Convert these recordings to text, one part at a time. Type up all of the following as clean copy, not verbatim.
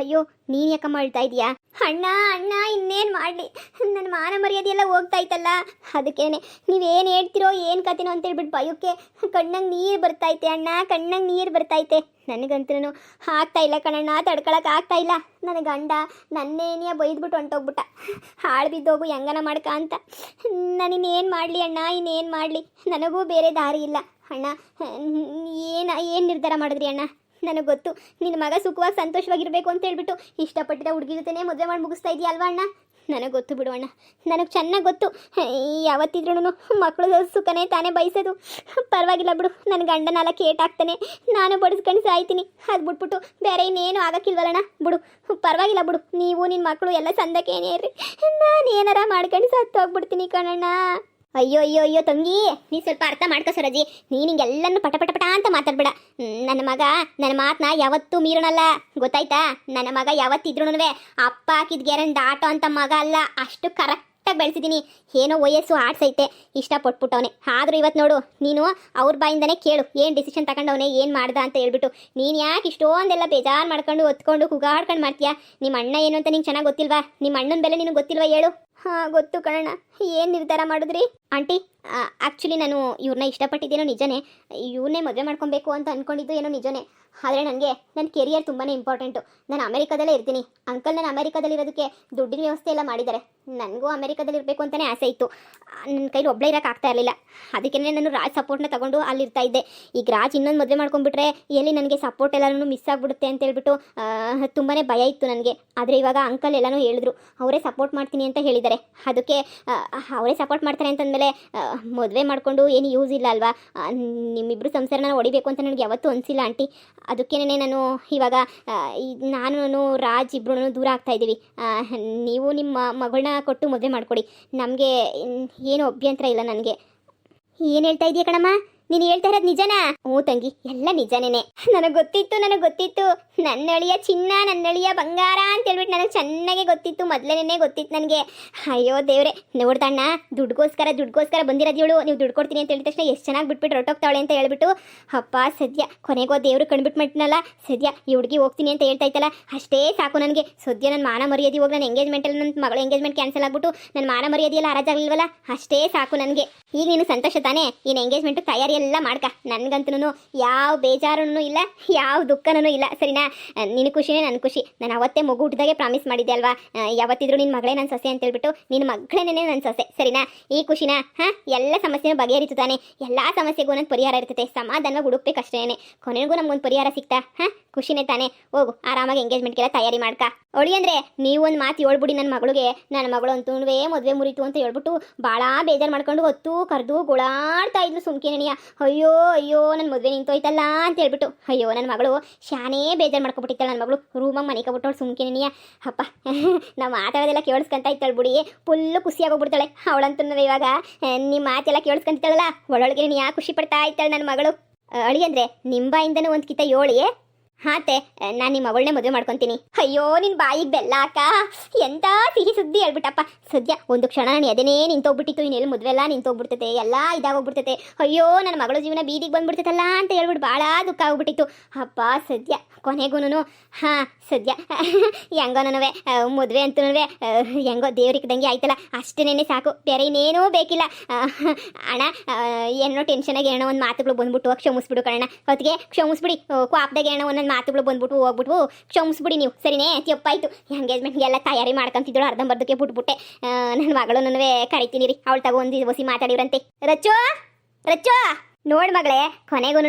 ಅಯ್ಯೋ ನೀನು ಯಾಕಮ್ಮ ಅಳ್ತಾ ಇದೀಯಾ? ಅಣ್ಣ ಅಣ್ಣ ಇನ್ನೇನು ಮಾಡಲಿ, ನನ್ನ ಮಾನ ಮರ್ಯಾದೆ ಎಲ್ಲ ಹೋಗ್ತಾ ಇತ್ತಲ್ಲ, ಅದಕ್ಕೇನೆ ನೀವೇನು ಹೇಳ್ತಿರೋ ಏನು ಕತೆನೋ ಅಂತೇಳ್ಬಿಟ್ಟು ಭಯಕ್ಕೆ ಕಣ್ಣಂಗೆ ನೀರು ಬರ್ತೈತೆ ಅಣ್ಣ, ಕಣ್ಣಂಗೆ ನೀರು ಬರ್ತೈತೆ. ನನಗಂತೂ ಆಗ್ತಾ ಇಲ್ಲ ಕಣಣ್ಣ, ತಡ್ಕೊಳಕ್ಕೆ ಆಗ್ತಾ ಇಲ್ಲ. ನನ್ನ ಗಂಡ ನನ್ನೇನಿಯ ಬೈದ್ಬಿಟ್ಟು ಹೊಂಟೋಗ್ಬಿಟ್ಟ, ಹಾಳು ಬಿದ್ದೋಗು ಹೆಂಗನ ಮಾಡ್ಕ ಅಂತ. ನಾನಿನ್ನೇನು ಮಾಡಲಿ ಅಣ್ಣ, ಇನ್ನೇನು ಮಾಡಲಿ, ನನಗೂ ಬೇರೆ ದಾರಿ ಇಲ್ಲ ಅಣ್ಣ. ಏನು ನಿರ್ಧಾರ ಮಾಡಿದ್ರಿ ಅಣ್ಣ? ನನಗೆ ಗೊತ್ತು ನಿನ್ನ ಮಗ ಸುಖವಾಗಿ ಸಂತೋಷವಾಗಿರಬೇಕು ಅಂತ ಹೇಳ್ಬಿಟ್ಟು ಇಷ್ಟಪಟ್ಟಿದ್ದ ಹುಡುಗಿ ಜೊತೆನೇ ಮದುವೆ ಮಾಡಿ ಮುಗಿಸ್ತಾ ಇದೆಯಾ ಅಲ್ವಾ ಅಣ್ಣ? ನನಗೆ ಗೊತ್ತು ಬಿಡು ಅಣ್ಣ, ನನಗೆ ಚೆನ್ನಾಗಿ ಗೊತ್ತು. ಯಾವತ್ತಿದ್ರೂ ಮಕ್ಕಳು ಸುಖನೇ ತಾನೇ ಬಯಸೋದು. ಪರವಾಗಿಲ್ಲ ಬಿಡು, ನನ್ನ ಗಂಡನೆಲ್ಲ ಕೇಟಾಗ್ತಾನೆ, ನಾನು ಬಡಿಸ್ಕೊಂಡು ಸಾಯ್ತೀನಿ. ಅದು ಬಿಟ್ಬಿಟ್ಟು ಬೇರೆ ಇನ್ನೇನು ಆಗೋಕ್ಕಿಲ್ವಲ್ಲಣ್ಣ, ಬಿಡು ಪರವಾಗಿಲ್ಲ ಬಿಡು. ನೀವು ನಿನ್ನ ಮಕ್ಕಳು ಎಲ್ಲ ಸಂದಕ್ಕೇನೇ ಇರ್ರಿ, ನಾನು ಏನಾರ ಮಾಡ್ಕೊಂಡು ಸತ್ತು ಹೋಗ್ಬಿಡ್ತೀನಿ ಕಣಣ್ಣ. ಅಯ್ಯೋ ಅಯ್ಯೋ ಅಯ್ಯೋ ತಂಗಿ, ನೀ ಸ್ವಲ್ಪ ಅರ್ಥ ಮಾಡ್ಕೋ ಸರೋಜಿ. ನೀನು ಹಿಂಗೆಲ್ಲನೂ ಪಟ ಪಟ ಪಟ ಅಂತ ಮಾತಾಡ್ಬೇಡ. ನನ್ನ ಮಗ ನನ್ನ ಮಾತನ್ನ ಯಾವತ್ತೂ ಮೀರೋಣಲ್ಲ, ಗೊತ್ತಾಯ್ತಾ? ನನ್ನ ಮಗ ಯಾವತ್ತಿದ್ರೂ ಅಪ್ಪ ಹಾಕಿದ ಗ್ಯಾರಂಟಿ ಆಟೋ ಅಂತ ಮಗ ಅಲ್ಲ, ಅಷ್ಟು ಕರೆಕ್ಟಾಗಿ ಬೆಳೆಸಿದ್ದೀನಿ. ಏನೋ ವಯಸ್ಸು ಆಡ್ಸೈತೆ, ಇಷ್ಟಪಟ್ಬಿಟ್ಟವನೆ. ಆದರೂ ಇವತ್ತು ನೋಡು, ನೀನು ಅವ್ರ ಬಾಯಿಂದನೇ ಕೇಳು ಏನು ಡಿಸಿಷನ್ ತಗೊಂಡವನೇ, ಏನು ಮಾಡ್ದ ಅಂತ ಹೇಳ್ಬಿಟ್ಟು. ನೀನು ಯಾಕೆ ಇಷ್ಟೊಂದೆಲ್ಲ ಬೇಜಾರು ಮಾಡ್ಕೊಂಡು ಒತ್ಕೊಂಡು ಕೂಗಾಡ್ಕೊಂಡು ಮಾಡ್ತೀಯಾ? ನಿಮ್ಮ ಅಣ್ಣ ಏನು ಅಂತ ನಿಂಗೆ ಚೆನ್ನಾಗಿ ಗೊತ್ತಿಲ್ವಾ? ನಿಮ್ಮ ಅಣ್ಣನ ಬೆಲೆ ನಿನಗೆ ಗೊತ್ತಿಲ್ವಾ ಹೇಳು? ಹಾಂ ಗೊತ್ತು ಕಣಣ್ಣ. ಏನು ನಿರ್ಧಾರ ಮಾಡಿದ್ರಿ ಆಂಟಿ? ಆ್ಯಕ್ಚುಲಿ ನಾನು ಇವ್ರನ್ನ ಇಷ್ಟಪಟ್ಟಿದ್ದೇನೋ ನಿಜನೇ, ಇವ್ರನ್ನೇ ಮದುವೆ ಮಾಡ್ಕೊಬೇಕು ಅಂತ ಅಂದ್ಕೊಂಡಿದ್ದು ಏನೋ ನಿಜನೇ. ಆದರೆ ನನಗೆ ನನ್ನ ಕೆರಿಯರ್ ತುಂಬಾ ಇಂಪಾರ್ಟೆಂಟು. ನಾನು ಅಮೆರಿಕಾದಲ್ಲೇ ಇರ್ತೀನಿ. ಅಂಕಲ್ ನಾನು ಅಮೆರಿಕಾದಲ್ಲಿರೋದಕ್ಕೆ ದುಡ್ಡಿನ ವ್ಯವಸ್ಥೆ ಎಲ್ಲ ಮಾಡಿದ್ದಾರೆ. ನನಗೂ ಅಮೆರಿಕಾದಲ್ಲಿ ಇರಬೇಕು ಅಂತಲೇ ಆಸೆ ಇತ್ತು. ನನ್ನ ಕೈಲಿ ಒಬ್ಬಳೇ ಇರೋಕ್ಕಾಗ್ತಾ ಇರಲಿಲ್ಲ. ಅದಕ್ಕೇ ನಾನು ರಾಜ್ ಸಪೋರ್ಟ್ನ ತಗೊಂಡು ಅಲ್ಲಿರ್ತಾ ಇದ್ದೆ. ಈಗ ರಾಜ್ ಇನ್ನೊಂದು ಮದುವೆ ಮಾಡ್ಕೊಂಡ್ಬಿಟ್ರೆ ಎಲ್ಲಿ ನನಗೆ ಸಪೋರ್ಟ್ ಎಲ್ಲನೂ ಮಿಸ್ ಆಗಿಬಿಡುತ್ತೆ ಅಂತ ಹೇಳ್ಬಿಟ್ಟು ತುಂಬಾ ಭಯ ಇತ್ತು ನನಗೆ. ಆದರೆ ಇವಾಗ ಅಂಕಲ್ ಎಲ್ಲನೂ ಹೇಳಿದ್ರು, ಅವರೇ ಸಪೋರ್ಟ್ ಮಾಡ್ತೀನಿ ಅಂತ ಹೇಳಿದ್ದಾರೆ. ಅದಕ್ಕೆ ಅವರೇ ಸಪೋರ್ಟ್ ಮಾಡ್ತಾರೆ ಅಂತಂದಮೇಲೆ ಮದುವೆ ಮಾಡಿಕೊಂಡು ಏನು ಯೂಸ್ ಇಲ್ಲ ಅಲ್ವಾ? ನಿಮ್ಮಿಬ್ಬರು ಸಂಸಾರನ ಹೊಡಿಬೇಕು ಅಂತ ನನಗೆ ಯಾವತ್ತೂ ಅನಿಸಿಲ್ಲ ಆಂಟಿ. ಅದಕ್ಕೇನೆ ನಾನು ಇವಾಗ ನಾನು ರಾಜ್ ಇಬ್ಬರೂ ದೂರ ಆಗ್ತಾಯಿದ್ದೀವಿ. ನೀವು ನಿಮ್ಮ ಮಗಳನ್ನ ಕೊಟ್ಟು ಮದುವೆ ಮಾಡಿಕೊಡಿ, ನಮಗೆ ಏನು ಅಭ್ಯಂತರ ಇಲ್ಲ. ನನಗೆ ಏನು ಹೇಳ್ತಾ ಇದೆಯಾ ಕಣಮ್ಮ? ನೀನು ಹೇಳ್ತಾ ಇರೋದು ನಿಜನಾ? ಹ್ಞೂ ತಂಗಿ, ಎಲ್ಲ ನಿಜನೇ. ನನಗೆ ಗೊತ್ತಿತ್ತು ನನ್ನ ಅಳಿಯ ಚಿನ್ನ, ನನ್ನ ಅಳಿಯ ಬಂಗಾರ ಅಂತ ಹೇಳ್ಬಿಟ್ಟು ನನಗೆ ಚೆನ್ನಾಗೆ ಗೊತ್ತಿತ್ತು, ಮೊದಲನೇ ಗೊತ್ತಿತ್ತು ನನಗೆ. ಅಯ್ಯೋ ದೇವ್ರೆ, ನೋಡ್ದಣ್ಣ, ದುಡ್ಗೋಸ್ಕರ ಬಂದಿರೋದು. ನೀವು ದುಡ್ಡು ಕೊಡ್ತೀನಿ ಅಂತ ಹೇಳಿದ ತಕ್ಷಣ ಎಷ್ಟು ಚೆನ್ನಾಗಿ ಬಿಟ್ಬಿಟ್ಟು ಹೊರಟೋಗ್ತಾಳೆ ಅಂತ ಹೇಳ್ಬಿಟ್ಟು, ಅಪ್ಪ ಸದ್ಯ ಕೊನೆಗೋ ದೇವ್ರು ಕಂಡುಬಿಟ್ಟು ಮಟ್ಟನಲ್ಲ. ಸದ್ಯ ಈ ಹುಡುಗಿ ಹೋಗ್ತೀನಿ ಅಂತ ಹೇಳ್ತಾ ಇತ್ತಲ್ಲ, ಅಷ್ಟೇ ಸಾಕು ನನಗೆ. ಸದ್ಯ ನನ್ನ ಮಾನ ಮರ್ಯಾದೆ ಹೋಗಿ ನನ್ನ ಎಂಗೇಜ್ಮೆಂಟಲ್ಲಿ ನನ್ನ ಮಗಳ ಎಂಗೇಜ್ಮೆಂಟ್ ಕ್ಯಾನ್ಸಲ್ ಆಗ್ಬಿಟ್ಟು ನನ್ನ ಮಾನ ಮರ್ಯಾದೆಯೆಲ್ಲ ಹರಾಜಾಗಲಿಲ್ವಲ್ಲ, ಅಷ್ಟೇ ಸಾಕು ನನಗೆ. ಈಗ ನೀನು ಸಂತೋಷ ತಾನೇ? ಇನ್ನು ಎಂಗೇಜ್ಮೆಂಟು ತಯಾರಿ ಎಲ್ಲ ಮಾಡ್ಕ. ನನಗಂತೂ ಯಾವ ಬೇಜಾರೂ ಇಲ್ಲ, ಯಾವ ದುಃಖನೂ ಇಲ್ಲ, ಸರಿನಾ? ನಿನ್ನ ಖುಷಿನೇ ನನ್ನ ಖುಷಿ. ನಾನು ಅವತ್ತೇ ಮಗು ಹುಟ್ಟಿದಾಗೆ ಪ್ರಾಮಿಸ್ ಮಾಡಿದ್ದೆ ಅಲ್ವಾ, ಯಾವತ್ತಿದ್ರು ನಿನ್ನ ಮಗಳೇ ನನ್ನ ಸೊಸೆ ಅಂತ ಹೇಳ್ಬಿಟ್ಟು. ನಿನ್ನ ಮಗಳೇನೇ ನನ್ನ ಸೊಸೆ, ಸರಿನಾ? ಈ ಖುಷಿನ ಎಲ್ಲ ಸಮಸ್ಯೆನೂ ಬಗೆಹರಿತು ತಾನೆ. ಎಲ್ಲ ಸಮಸ್ಯೆಗೂ ನನ್ನ ಪರಿಹಾರ ಇರ್ತದೆ, ಸಮಾಧಾನವಾಗಿ ಹುಡುಕ್ಬೇಕಷ್ಟೇನೆ. ಕೊನೆಗೂ ನಮ್ಗೊಂದು ಪರಿಹಾರ ಸಿಗ್ತಾ ಖುಷಿನೇ ತಾನೆ. ಹೋಗು ಆರಾಮಾಗಿ ಎಂಗೇಜ್ಮೆಂಟ್ಗೆಲ್ಲ ತಯಾರಿ ಮಾಡ್ಕ. ಒಳಿ ಅಂದರೆ ನೀವೊಂದು ಮಾತು ಹೇಳ್ಬಿಡಿ ನನ್ನ ಮಗಳಿಗೆ. ನನ್ನ ಮಗಳು ಅಂತೂ ಮದುವೆ ಮುರಿತು ಅಂತ ಹೇಳ್ಬಿಟ್ಟು ಭಾಳ ಬೇಜಾರು ಮಾಡ್ಕೊಂಡು ಹೊತ್ತು ಕರೆದು ಗೋಳಾಡ್ತಾ ಇದ್ಲು ಸುಮ್ಕೇನೆಯ. ಅಯ್ಯೋ ಅಯ್ಯೋ ನನ್ನ ಮದುವೆ ನಿಂತೋಯ್ತಲ್ಲ ಅಂತ ಹೇಳ್ಬಿಟ್ಟು. ಅಯ್ಯೋ ನನ್ನ ಮಗಳು ಶಾನೇ ಬೇಜಾರು ಮಾಡ್ಕೊಬಿಟ್ಟಿತ್ತಾಳೆ. ನನ್ನ ಮಗಳು ರೂಮಾಗ ಮನೆ ಕಬಿಟ್ಟವಳು ಸುಮ್ಕೇನೆಯ. ಅಪ್ಪ ನಾವು ಮಾತಾಡೋದೆಲ್ಲ ಕೇಳಿಸ್ಕೊಂತ ಇತ್ತಾಳೆ ಬಿಡಿ, ಫುಲ್ಲು ಖುಷಿಯಾಗೋಗ್ಬಿಡ್ತಾಳೆ ಅವಳಂತೂ. ಇವಾಗ ನಿಮ್ಮ ಮಾತೆಲ್ಲ ಕೇಳಿಸ್ಕೊಂತಿದ್ದಾಳಲ್ಲ, ಒಳೊಳಗೆ ನೀ ಯಾಕೆ ಖುಷಿ ಪಡ್ತಾ ಇದ್ದಾಳೆ ನನ್ನ ಮಗಳು. ಅಳಿ ಅಂದರೆ ನಿಮ್ಮ ಬಾಯಿಂದನೂ ಒಂದು ಕಿತ್ತ ಹೇಳಿ. ಹಾತೆ ನಾನು ನಿಮ್ಮ ಅವಳನ್ನೇ ಮದುವೆ ಮಾಡ್ಕೊತೀನಿ. ಅಯ್ಯೋ ನಿನ್ನ ಬಾಯಿಗೆ ಬೆಲ್ಲ ಅಕ್ಕ, ಎಂಥ ಸಿಹಿ ಸುದ್ದಿ ಹೇಳ್ಬಿಟ್ಟಪ್ಪ. ಸದ್ಯ ಒಂದು ಕ್ಷಣ ನಾನು ಎದೇನೇ ನಿಂತೋಗ್ಬಿಟ್ಟಿತ್ತು, ಇನ್ನೆಲ್ಲಿ ಮದುವೆ ಎಲ್ಲ ನಿಂತೋಗ್ಬಿಡ್ತೈತೆ, ಎಲ್ಲ ಇದಾಗೋಗ್ಬಿಡ್ತೈತೆ. ಅಯ್ಯೋ ನನ್ನ ಮಗಳ ಜೀವನ ಬೀದಿಗೆ ಬಂದ್ಬಿಡ್ತೈತಲ್ಲ ಅಂತ ಹೇಳ್ಬಿಟ್ಟು ಭಾಳ ದುಃಖ ಆಗ್ಬಿಟ್ಟಿತ್ತು. ಅಪ್ಪ ಸದ್ಯ ಕೊನೆಗೂ ಸದ್ಯ ಹೆಂಗೋನೂ ಮದುವೆ ಅಂತೂ ಹೆಂಗೋ ದೇವ್ರಿಕ್ದಂಗೆ ಆಯ್ತಲ್ಲ, ಅಷ್ಟೇನೇ ಸಾಕು, ಬೇರೆ ಇನ್ನೇನೂ ಬೇಕಿಲ್ಲ. ಅಣ್ಣ ಏನೋ ಟೆನ್ಷನಾಗಿ ಏನೋ ಒಂದು ಮಾತುಗಳು ಬಂದ್ಬಿಟ್ಟು ಕ್ಷಮಿಸ್ಬಿಡು ಕಣ್ಣ. ಹೊತ್ತಿಗೆ ಕ್ಷಮಿಸ್ಬಿಡಿ, ಕ್ವಾಪ್ದಾಗ ಏನೋ ಒಂದೊಂದು ಮಾತುಗಳು ಬಂದ್ಬಿಟ್ಟು ಹೋಗ್ಬಿಟ್ಟು ಕ್ಷಮಿಸ್ಬಿಡಿ ನೀವು, ಸರಿನೇ? ತಪ್ಪಾಯ್ತು. ಎಂಗೇಜ್ಮೆಂಟ್ಗೆಲ್ಲ ತಯಾರಿ ಮಾಡ್ಕೊಂತಿದ್ದಳು, ಅರ್ಧಂಬರ್ಧಕ್ಕೆ ಬಿಟ್ಬಿಟ್ಟೆ. ನನ್ನ ಮಗಳನ್ನೂ ಕರಿತೀನಿ ರೀ, ಅವಳು ತಗೋ ಒಂದು ಹೊಸಿ ಮಾತಾಡಿವ್ರಂತೆ. ರಚ್ಚೋ ನೋಡ್ ಮಗಳೇ, ಕೊನೆಗೂ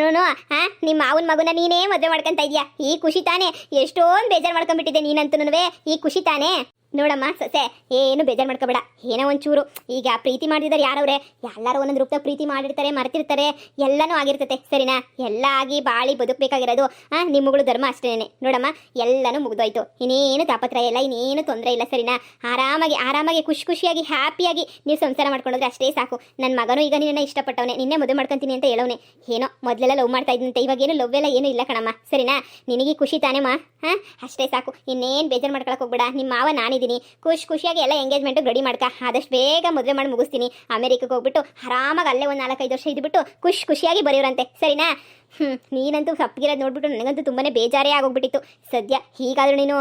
ನಿಮ್ಮ ಮಾವನ ಮಗುನ ನೀನೇ ಮದುವೆ ಮಾಡ್ಕೊಂತ ಇದೀಯಾ. ಈ ಖುಷಿ ತಾನೇ? ಎಷ್ಟೊಂದು ಬೇಜಾರು ಮಾಡ್ಕೊಂಡ್ಬಿಟ್ಟಿದ್ದೆ ನೀನಂತೂ. ಈ ಖುಷಿ ತಾನೇ? ನೋಡಮ್ಮ ಸೊಸೆ, ಏನು ಬೇಜಾರು ಮಾಡ್ಕೋಬೇಡ. ಏನೋ ಒಂಚೂರು ಈಗ ಪ್ರೀತಿ ಮಾಡಿದ್ದಾರೆ ಯಾರವ್ರೆ, ಎಲ್ಲರೂ ಒಂದೊಂದು ರೂಪದಾಗ ಪ್ರೀತಿ ಮಾಡಿರ್ತಾರೆ, ಮರ್ತಿರ್ತಾರೆ, ಎಲ್ಲನೂ ಆಗಿರ್ತತೆ, ಸರಿನಾ? ಎಲ್ಲ ಆಗಿ ಬಾಳಿ ಬದುಕಬೇಕಾಗಿರೋದು ನಿಮ್ಮಗಳು ಧರ್ಮ ಅಷ್ಟೇನೆ. ನೋಡಮ್ಮ ಎಲ್ಲನೂ ಮುಗಿದೋಯ್ತು, ಇನ್ನೇನು ತಾಪತ್ರಯ ಇಲ್ಲ, ಇನ್ನೇನು ತೊಂದರೆ ಇಲ್ಲ, ಸರಿನಾ? ಆರಾಮಾಗಿ ಖುಷಿಯಾಗಿ ಹ್ಯಾಪಿಯಾಗಿ ನೀವು ಸಂಸಾರ ಮಾಡ್ಕೊಂಡ್ರೆ ಅಷ್ಟೇ ಸಾಕು. ನನ್ನ ಮಗನೂ ಈಗ ನಿನ್ನ ಇಷ್ಟಪಟ್ಟವನೇ, ನಿನ್ನೆ ಮದುವೆ ಮಾಡ್ಕೊತೀನಿ ಅಂತ ಹೇಳೋನೆ. ಏನೋ ಮೊದಲೆಲ್ಲ ಲವ್ ಮಾಡ್ತಾ ಇದ್ದಂತೆ, ಇವಾಗೇನು ಲವ್ ಎಲ್ಲ ಏನೂ ಇಲ್ಲ ಕಣಮ್ಮ, ಸರಿನಾ? ನಿನಗೆ ಖುಷಿ ತಾನೇಮ್ಮ? ಅಷ್ಟೇ ಸಾಕು, ಇನ್ನೇನು ಬೇಜಾರು ಮಾಡ್ಕೊಳಕ್ಕೆ ಹೋಗ್ಬೇಡ. ನಿಮ್ಮ ಮಾವ ನಾನಿದ್ದೀನಿ, ಇದ್ದೀನಿ. ಖುಷಿಯಾಗಿ ಎಲ್ಲ ಎಂಗೇಜ್ಮೆಂಟ್ ರೆಡಿ ಮಾಡ್ಕ. ಆದಷ್ಟು ಬೇಗ ಮದುವೆ ಮಾಡಿ ಮುಗಿಸ್ತೀನಿ. ಅಮೆರಿಕಕ್ಕೆ ಹೋಗ್ಬಿಟ್ಟು ಆರಾಮಾಗಿ ಅಲ್ಲೇ ಒಂದು 4-5 ವರ್ಷ ಇದ್ಬಿಟ್ಟು ಖುಷಿಯಾಗಿ ಬರೆಯೋರಂತೆ, ಸರಿನಾ? ನೀನಂತೂ ಸಪ್ಪಗಿರೋದು ನೋಡ್ಬಿಟ್ಟು ನನಗಂತೂ ತುಂಬಾನೇ ಬೇಜಾರೇ ಆಗೋಗ್ಬಿಟ್ಟಿತ್ತು. ಸದ್ಯ ಹೀಗಾದ್ರೂ ನೀನು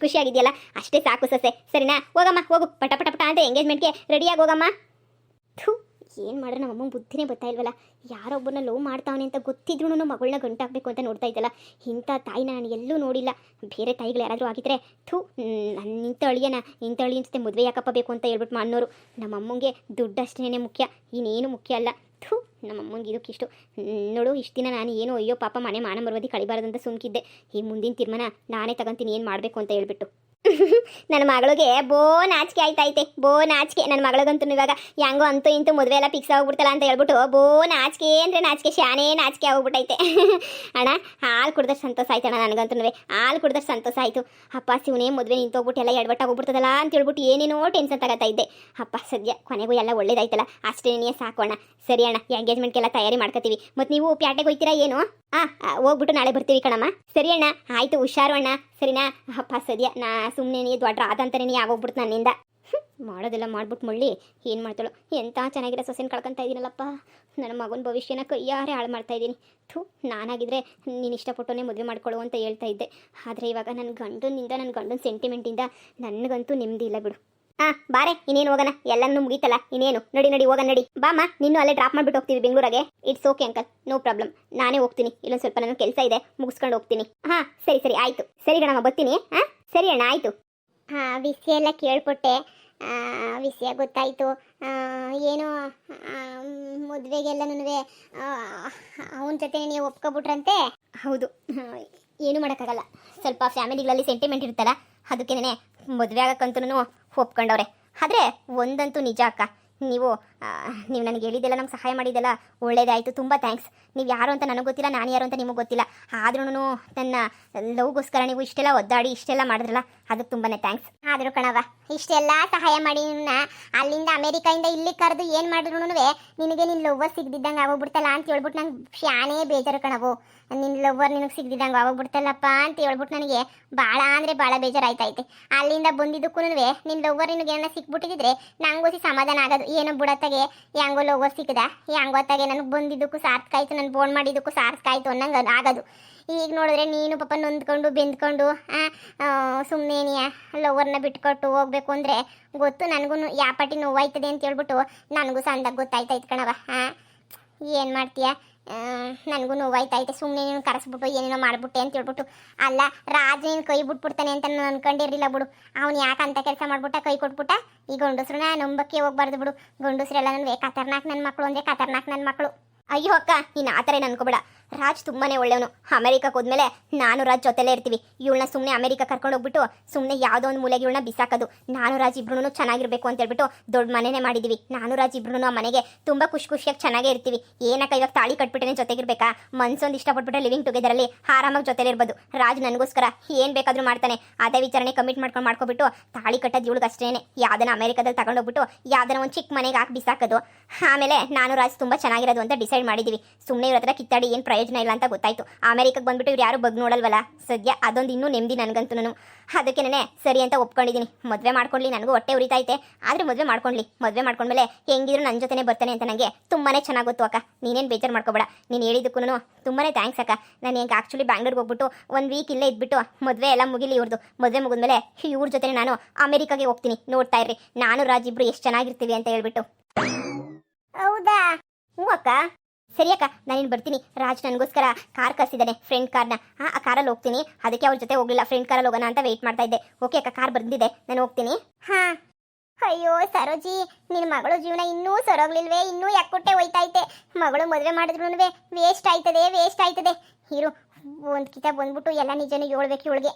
ಖುಷಿಯಾಗಿದೆಯಲ್ಲ, ಅಷ್ಟೇ ಸಾಕು ಸೊಸೆ, ಸರಿನಾ? ಹೋಗಮ್ಮ, ಹೋಗು, ಪಟ ಪಟ ಪಟ ಅಂತ ಎಂಗೇಜ್ಮೆಂಟ್ಗೆ ರೆಡಿಯಾಗಿ ಹೋಗಮ್ಮ. ಥೂ, ಏನು ಮಾಡ್ರೆ ನಮ್ಮ ಅಮ್ಮಂಗೆ ಬುದ್ಧಿನೇ ಬರ್ತಾ ಇಲ್ವಲ್ಲ. ಯಾರೊಬ್ಬರನ್ನ ಲವ್ ಮಾಡ್ತಾವನೆ ಅಂತ ಗೊತ್ತಿದ್ರೂ ಮಗಳನ್ನ ಗಂಟಾಗಬೇಕು ಅಂತ ನೋಡ್ತಾ ಇದ್ದಲ್ಲ. ಇಂಥ ತಾಯಿನ ನಾನು ಎಲ್ಲೂ ನೋಡಿಲ್ಲ. ಬೇರೆ ತಾಯಿಗಳು ಯಾರಾದರೂ ಆಗಿದ್ರೆ ಥೂ, ಇಂಥ ಅಳಿಯನ ಜೊತೆ ಮದುವೆ ಯಾಕಪ್ಪ ಬೇಕು ಅಂತ ಹೇಳ್ಬಿಟ್ಟು ಅನ್ನೋರು. ನಮ್ಮ ಅಮ್ಮಂಗೆ ದುಡ್ಡು ಅಷ್ಟೇ ಮುಖ್ಯ, ಇನ್ನೇನು ಮುಖ್ಯ ಅಲ್ಲ. ಥೂ, ನಮ್ಮ ಅಮ್ಮಂಗೆ ಇದಕ್ಕಿಷ್ಟು. ನೋಡು, ಇಷ್ಟು ದಿನ ನಾನು ಏನು ಅಯ್ಯೋ ಪಾಪ ಮನೆ ಮಾನ ಮರ್ಯಾದೆ ಕಳಿಬಾರ್ದಂತ ಸುಮ್ಕಿದ್ದೆ. ಈ ಮುಂದಿನ ತೀರ್ಮಾನ ನಾನೇ ತಗೊಂತೀನಿ ಏನು ಮಾಡಬೇಕು ಅಂತ ಹೇಳ್ಬಿಟ್ಟು. ನನ್ನ ಮಗಳಿಗೆ ನಾಚಿಕೆ ಆಯ್ತೈತೆ, ನಾಚಿಕೆ. ನನ್ನ ಮಗಳಿಗಂತೂ ಇವಾಗ ಹೆಂಗೋ ಅಂತೂ ಇಂತೂ ಮದುವೆ ಎಲ್ಲ ಫಿಕ್ಸ್ ಆಗ್ಬಿಡ್ತಲ್ಲ ಅಂತ ಹೇಳ್ಬಿಟ್ಟು ನಾಚಿಕೆ ಅಂದರೆ ನಾಚಿಕೆ, ಶಾನೇ ನಾಚಿಕೆ ಆಗ್ಬಿಟ್ಟೈತೆ. ಅಣ್ಣ, ಹಾಲು ಕುಡ್ದಷ್ಟು ಸಂತೋಷ ಆಯ್ತು ಅಣ್ಣ. ನನಗಂತೂ ಹಾಲು ಕುಡ್ದಷ್ಟು ಸಂತೋಷ ಆಯಿತು. ಅಪ್ಪ ಶಿವನೇ ಮದುವೆ ನಿಂತೋಗ್ಬಿಟ್ಟು ಎಲ್ಲ ಎಡವಟ್ಟಾಗೋಗ್ಬಿಡ್ತದಲ್ಲ ಅಂತ ಹೇಳ್ಬಿಟ್ಟು ಏನೇನೋ ಟೆನ್ಷನ್ ತಗೋತಾ ಇದ್ದೆ. ಅಪ್ಪ ಸದ್ಯ ಕೊನೆಗೂ ಎಲ್ಲ ಒಳ್ಳೇದಾಯ್ತಲ್ಲ, ಅಷ್ಟೇ ನೀ ಸಾಕೋಣ. ಸರಿ ಅಣ್ಣ, ಎಂಗೇಜ್ಮೆಂಟ್ಗೆಲ್ಲ ತಯಾರಿ ಮಾಡ್ಕೋತೀವಿ. ಮತ್ತು ನೀವು ಪ್ಯಾಟೆಗೆ ಹೋಗ್ತೀರಾ ಏನು? ಹೋಗ್ಬಿಟ್ಟು ನಾಳೆ ಬರ್ತೀವಿ ಕಣಮ್ಮ. ಸರಿ ಅಣ್ಣ, ಆಯಿತು, ಹುಷಾರು ಅಣ್ಣ, ಸರಿನಾ? ಅಪ್ಪ ಸದ್ಯ ನಾ ಸುಮ್ಮನೆ ನೀ ದೊಡ್ಡ ಆದಂತಾನೆ ನೀ ಆಗೋಗ್ಬಿಡ್ತು ನನ್ನಿಂದ. ಮಾಡೋದೆಲ್ಲ ಮಾಡ್ಬಿಟ್ಟು ಮಳ್ಳಿ ಏನು ಮಾಡ್ತಾಳೋ. ಎಂಥ ಚೆನ್ನಾಗಿರೋ ಸೊಸೆನ ಕಳ್ಕೊತಾ ಇದ್ದೀನಲ್ಲಪ್ಪ. ನನ್ನ ಮಗನ ಭವಿಷ್ಯನ ಕೈಯಾರೆ ಹಾಳು ಮಾಡ್ತಾ ಇದ್ದೀನಿ. ಥೂ, ನಾನಾಗಿದ್ದರೆ ನೀನು ಇಷ್ಟಪಟ್ಟೋನೇ ಮದುವೆ ಮಾಡ್ಕೊಳ್ಳು ಅಂತ ಹೇಳ್ತಾ ಇದ್ದೆ. ಆದರೆ ಇವಾಗ ನನ್ನ ಗಂಡನ ಸೆಂಟಿಮೆಂಟಿಂದ ನನಗಂತೂ ನೆಮ್ಮದಿ ಇಲ್ಲ ಬಿಡು. ಬಾರೆ, ಇನ್ನೇನು ಹೋಗೋಣ, ಎಲ್ಲನೂ ಮುಗೀತಲ್ಲ, ಇನ್ನೇನು. ನಡಿ ಹೋಗೋಣ, ನಡಿ ಬಾಮ್ಮ. ನಿನ್ನೂ ಅಲ್ಲೇ ಡ್ರಾಪ್ ಮಾಡಿಬಿಟ್ಟು ಹೋಗ್ತೀವಿ ಬೆಂಗಳೂರಿಗೆ. It's okay uncle, no problem. ನಾನೇ ಹೋಗ್ತೀನಿ, ಇಲ್ಲೊಂದು ಸ್ವಲ್ಪ ನನ್ನ ಕೆಲಸ ಇದೆ, ಮುಗಿಸ್ಕೊಂಡು ಹೋಗ್ತೀನಿ. ಸರಿ ಆಯಿತು. ಸರಿ ಗಣಮ್ಮ, ಬರ್ತೀನಿ. ಸರಿ ಅಣ್ಣ, ಆಯಿತು. ವಿಷಯ ಎಲ್ಲ ಕೇಳ್ಪಟ್ಟೆ, ವಿಷಯ ಗೊತ್ತಾಯಿತು. ಏನು ಮದುವೆಗೆಲ್ಲನೂ ಅವನ ಜೊತೆ ನೀವು ಒಪ್ಕೊಬಿಟ್ರಂತೆ? ಹೌದು, ಏನು ಮಾಡೋಕ್ಕಾಗಲ್ಲ. ಸ್ವಲ್ಪ ಫ್ಯಾಮಿಲಿಗಳಲ್ಲಿ ಸೆಂಟಿಮೆಂಟ್ ಇರುತ್ತಲ್ಲ, ಅದಕ್ಕೇನೆ ಮದುವೆ ಆಗಕ್ಕಂತೂ ಒಪ್ಕೊಂಡವ್ರೆ. ಆದರೆ ಒಂದಂತೂ ನಿಜ ಅಕ್ಕ, ನೀವು ನನಗೆ ಹೇಳಿದ್ದೆಲ್ಲ ನಮ್ಗೆ ಸಹಾಯ ಮಾಡಿದ್ದೆಲ್ಲ ಒಳ್ಳೇದಾಯಿತು. ತುಂಬ ಥ್ಯಾಂಕ್ಸ್. ನೀವು ಯಾರು ಅಂತ ನನಗೆ ಗೊತ್ತಿಲ್ಲ, ನಾನು ಯಾರು ಅಂತ ನಿಮಗೆ ಗೊತ್ತಿಲ್ಲ. ಆದ್ರೂ ನನ್ನ ಲವ್ಗೋಸ್ಕರ ನೀವು ಇಷ್ಟೆಲ್ಲ ಒದ್ದಾಡಿ ಇಷ್ಟೆಲ್ಲ ಮಾಡಿದ್ರಲ್ಲ, ಅದಕ್ಕೆ ತುಂಬಾ ಥ್ಯಾಂಕ್ಸ್. ಆದರೂ ಕಣವ, ಇಷ್ಟೆಲ್ಲ ಸಹಾಯ ಮಾಡಿ ಅಲ್ಲಿಂದ ಅಮೇರಿಕಾಯಿಂದ ಇಲ್ಲಿ ಕರೆದು ಏನು ಮಾಡಿದ್ರು ನಿನಗೆ ನಿನ್ನ ಲವ್ವರ್ ಸಿಗ್ದಿದ್ದಂಗೆ ಆಗೋಗ್ಬಿಡ್ತಲ್ಲ ಅಂತ ಹೇಳ್ಬಿಟ್ಟು ನಂಗೆ ಶಾನೇ ಬೇಜಾರು ಕಣವು. ನಿನ್ನ ಲವ್ವರ್ ನಿನಗೆ ಸಿಗ್ದಿದ್ದಂಗೆ ಆಗೋಗ್ಬಿಡ್ತಲ್ಲಪ್ಪ ಅಂತ ಹೇಳ್ಬಿಟ್ಟು ನನಗೆ ಭಾಳ ಅಂದರೆ ಭಾಳ ಬೇಜಾರಾಯ್ತೈತೆ. ಅಲ್ಲಿಂದ ಬಂದಿದ್ದಕ್ಕೂ ನಿನ್ನ ಲವ್ವರ್ ನಿನಗೆ ಏನೋ ಸಿಕ್ಬಿಟ್ಟಿದ್ರೆ ನಂಗೋಸಿ ಸಮಾಧಾನ ಆಗೋದು. ಏನೋ ಬುಡತ್ತಾಗೆ ಹೆಂಗೋ ಲವ್ವರ್ ಸಿಕ್ಕದ, ಹೆಂಗೋತ್ತಾಗೆ ನನಗೆ ಬಂದಿದ್ದಕ್ಕೂ ಸಾರ್ಥಕ ಆಯಿತು, ನಾನು ಫೋನ್ ಮಾಡಿದ್ದಕ್ಕೂ ಸಾರ್ಥಕ ಆಯಿತು ಅನ್ನಂಗೆ ಆಗೋದು. ಈಗ ನೋಡಿದ್ರೆ ನೀನು ಪಾಪ ನೊಂದ್ಕೊಂಡು ಬೆಂದ್ಕೊಂಡು ಸುಮ್ಮನೆ ಲವ್ವರ್ನ ಬಿಟ್ಕೊಟ್ಟು ಹೋಗ್ಬೇಕು ಅಂದರೆ ಗೊತ್ತು ನನಗೂ ಯಾವ ಪಾಟಿ ನೋವಾಯ್ತದೆ ಅಂತ ಹೇಳ್ಬಿಟ್ಟು ನನಗೂ ಸಂದಾಗ ಗೊತ್ತಾಯ್ತಾಯ್ತು ಕಣವ. ಏನು ಮಾಡ್ತೀಯ, ನನಗೂ ನೋವಾಯ್ತೈತೆ. ಸುಮ್ಮನೆ ನೀನು ಕರೆಸ್ಬಿಟ್ಟು ಏನೇನೋ ಮಾಡ್ಬಿಟ್ಟೆ ಅಂತ ಹೇಳ್ಬಿಟ್ಟು. ಅಲ್ಲ, ರಾಜ ನೀನು ಕೈ ಬಿಟ್ಬಿಡ್ತಾನೆ ಅಂತ ನಾನು ಅನ್ಕೊಂಡಿರಲಿಲ್ಲ ಬಿಡು. ಅವ್ನು ಯಾಕೆ ಅಂತ ಕೆಲಸ ಮಾಡ್ಬಿಟ್ಟ, ಕೈ ಕೊಟ್ಬಿಟ್ಟ. ಈ ಗಂಡಸ್ರನ್ನ ನಂಬಕ್ಕೆ ಹೋಗ್ಬಾರ್ದು ಬಿಡು. ಗಂಡಸ್ರೆಲ್ಲ ನನಗೆ ಖತರ್ನಾಕ್ ನನ್ನ ಮಕ್ಕಳು ಅಂದರೆ ಖತರ್ನಾಕ್ ನನ್ನ ಮಕ್ಕಳು. ಅಯ್ಯೋ ಅಕ್ಕ, ನೀನು ಆ ಥರ ಏನು ಅನ್ಕೋಬೇಡ. ರಾಜ್ ತುಂಬಾ ಒಳ್ಳೆಯವನು. ಅಮೆರಿಕಕ್ಕೆ ಹೋದ್ಮೇಲೆ ನಾನು ರಾಜ್ ಜೊತೆಲೇ ಇರ್ತೀವಿ. ಇವಳನ್ನ ಸುಮ್ಮನೆ ಅಮೆರಿಕ ಕರ್ಕೊಂಡು ಹೋಗ್ಬಿಟ್ಟು ಸುಮ್ಮನೆ ಯಾವುದೋ ಒಂದು ಮೂಲೆಗೆ ಇವಳನ್ನ ಬಿಸಾಕೋದು. ನಾನು ರಾಜ್ ಇಬ್ರು ಚೆನ್ನಾಗಿರ್ಬೇಕು ಅಂತ ಹೇಳ್ಬಿಟ್ಟು ದೊಡ್ಡ ಮನೆನೇ ಮಾಡಿದ್ದೀವಿ. ನಾನು ರಾಜ್ ಇಬ್ರು ಆ ಮನೆಗೆ ತುಂಬ ಖುಷಿಯಾಗಿ ಚೆನ್ನಾಗೇ ಇರ್ತೀವಿ. ಏನಕ್ಕ ಇವಾಗ ತಾಳಿ ಕಟ್ಬಿಟ್ಟೆ ಜೊತೆಗಿರ್ಬೇಕಾ? ಮನ್ಸೊಂದು ಇಷ್ಟಪಟ್ಬಿಟ್ರೆ ಲಿವಿಂಗ್ ಟುಗೆದರಲ್ಲಿ ಆರಾಮಾಗಿ ಜೊತೆಲಿರ್ಬೋದು. ರಾಜ್ ನನಗೋಸ್ಕರ ಏನು ಬೇಕಾದರೂ ಮಾಡ್ತಾನೆ. ಅದೇ ವಿಚಾರಣೆ ಕಮಿಟ್ ಮಾಡ್ಕೊಬಿಟ್ಟು ತಾಳಿ ಕಟ್ಟೋದು ಇವಳಿಗೆ ಅಷ್ಟೇ. ಯಾವ್ದನ್ನ ಅಮೆರಿಕದಲ್ಲಿ ತಗೊಂಡೋಗ್ಬಿಟ್ಟು ಯಾವ್ದನ್ನ ಒಂದು ಚಿಕ್ಕ ಮನೆಗೆ ಹಾಕಿ ಬಿಸಾಕೋದು. ಆಮೇಲೆ ನಾನು ರಾಜ್ ತುಂಬ ಚೆನ್ನಾಗಿರೋದು ಅಂತ ಡಿಸೈಡ್ ಮಾಡಿದ್ದೀವಿ. ಸುಮ್ಮನೆ ಇವ್ರ ಹತ್ರ ಕಿತ್ತಾಡಿ ಏನು ಪ್ರಯೋಜನ ಇಲ್ಲ ಅಂತ ಗೊತ್ತಾಯ್ತು. ಅಮೆರಿಕಕ್ಕೆ ಬಂದ್ಬಿಟ್ಟು ಇವ್ರು ಯಾರು ಬಗ್ ನೋಡಲ್ವಲ್ಲ. ಸದ್ಯ ಅದೊಂದು ಇನ್ನೂ ನೆಮ್ಮದಿ ನನಗಂತೂ. ಅದಕ್ಕೆ ನಾನೇ ಸರಿ ಅಂತ ಒಪ್ಕೊಂಡಿದ್ದೀನಿ. ಮದುವೆ ಮಾಡ್ಕೊಳ್ಳಿ, ನನಗೂ ಹೊಟ್ಟೆ ಉರಿತೈತೆ. ಆದರೆ ಮದುವೆ ಮಾಡ್ಕೊಂಡ್ಮೇಲೆ ಹೆಂಗಿದ್ರು ನನ್ನ ಜೊತೆನೇ ಬರ್ತಾನೆ ಅಂತ ನನಗೆ ತುಂಬಾ ಚೆನ್ನಾಗಿ ಗೊತ್ತು ಅಕ್ಕ. ನೀನೇನು ಬೇಜಾರು ಮಾಡ್ಕೋಬೇಡ. ನೀನು ಹೇಳಿದ್ದಕ್ಕೂ ತುಂಬಾ ಥ್ಯಾಂಕ್ಸ್ ಅಕ್ಕ. ನಾನು ಹೆಂಗೆ ಆ್ಯಕ್ಚುಲಿ ಬ್ಯಾಂಗ್ಳೂರ್ಗೆ ಹೋಗ್ಬಿಟ್ಟು 1 ವೀಕ್ ಇಲ್ಲೇ ಇದ್ಬಿಟ್ಟು ಮದುವೆ ಎಲ್ಲ ಮುಗಿಲಿ ಇವ್ರದ್ದು. ಮದುವೆ ಮುಗಿದ್ಮೇಲೆ ಇವ್ರ ಜೊತೆ ನಾನು ಅಮೆರಿಕಾಗೆ ಹೋಗ್ತೀನಿ. ನೋಡ್ತಾ ಇರ್ರಿ, ನಾನು ರಾಜ್ ಇಬ್ರು ಎಷ್ಟು ಚೆನ್ನಾಗಿರ್ತೀವಿ ಅಂತ ಹೇಳ್ಬಿಟ್ಟು. ಹೌದಾ? ಹ್ಞೂ ಅಕ್ಕ. ಸರಿ ಅಕ್ಕ, ನಾನಿನ್ನು ಬರ್ತೀನಿ. ರಾಜ್ ನನಗೋಸ್ಕರ ಕಾರ್ ಕಳಿಸಿದ್ದಾನೆ, ಫ್ರೆಂಡ್ ಕಾರ್ನ. ಆ ಕಾರಲ್ಲಿ ಹೋಗ್ತೀನಿ. ಅದಕ್ಕೆ ಅವ್ರ ಜೊತೆ ಹೋಗಲಿಲ್ಲ, ಫ್ರೆಂಡ್ ಕಾರಲ್ಲಿ ಹೋಗೋಣ ಅಂತ ವೆಯ್ಟ್ ಮಾಡ್ತಾ ಇದ್ದೆ. ಓಕೆ ಅಕ್ಕ, ಕಾರ್ ಬಂದಿದೆ, ನಾನು ಹೋಗ್ತೀನಿ. ಹಾಂ. ಅಯ್ಯೋ ಸರೋಜಿ, ನಿನ್ನ ಮಗಳು ಜೀವನ ಇನ್ನೂ ಸರೋಗ್ಲಿಲ್ವೇ? ಇನ್ನೂ ಯಾಕೊಟ್ಟೆ ಹೋಯ್ತೈತೆ. ಮಗಳು ಮದುವೆ ಮಾಡಿದ್ರು ವೇಸ್ಟ್ ಆಯ್ತದೆ. ಇರು, ಒಂದು ಕಿತ ಬಂದ್ಬಿಟ್ಟು ಎಲ್ಲ ನಿಜನೂ ಹೇಳ್ಬೇಕು ಇವಳಿಗೆ.